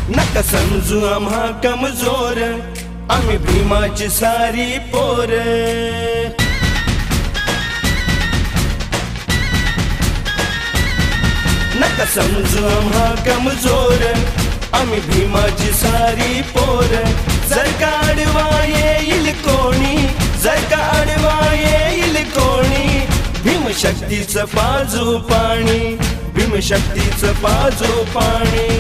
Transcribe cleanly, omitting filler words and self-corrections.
नका समजू आम्हा कमजोर, आम्ही भीमाची सारी पोर। नका समजू आम्हा कमजोर, आम्ही भीमाची सारी पोर। जर का आडवा येईल कोणी, जर का आडवा येईल कोणी, भीमशक्तीचं पाजू पाणी, भीमशक्तीचं पाजू पाणी।